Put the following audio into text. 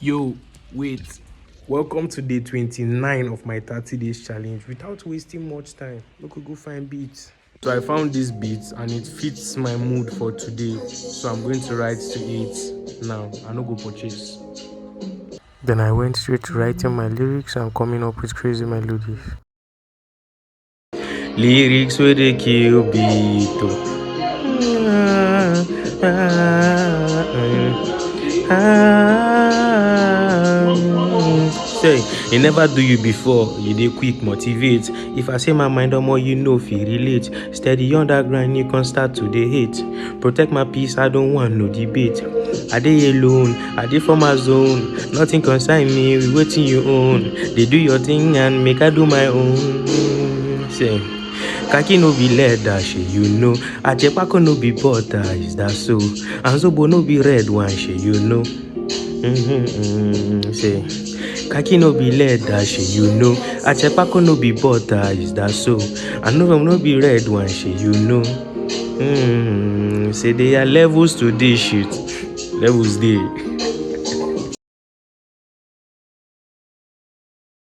Yo, wait. Welcome to day 29 of my 30 days challenge. Without wasting much time, we could go find beats. So I found this beat and it fits my mood for today. So I'm going to write to it now. I no go purchase. Then I went straight to writing my lyrics and coming up with crazy melodies. Lyrics with the kill beat. Say, it never do you before, you dey quick motivate. If I say my mind more, you know if you relate. Steady underground, you can start to dey hate. Protect my peace, I don't want no debate. I dey alone, I dey for my zone. Nothing concern me, we waiting you own. They do your thing and make I do my own. Say, Kaki no be leather, shey you know. Ajepako no be butter, is that so? And Zobo no be red wine, shey you know. Say, Kaki no be leather, shey you know. Ajepako no be butter, is that so? And Zobo no be red wine, shey you know. Say there are levels to this shit. Levels there.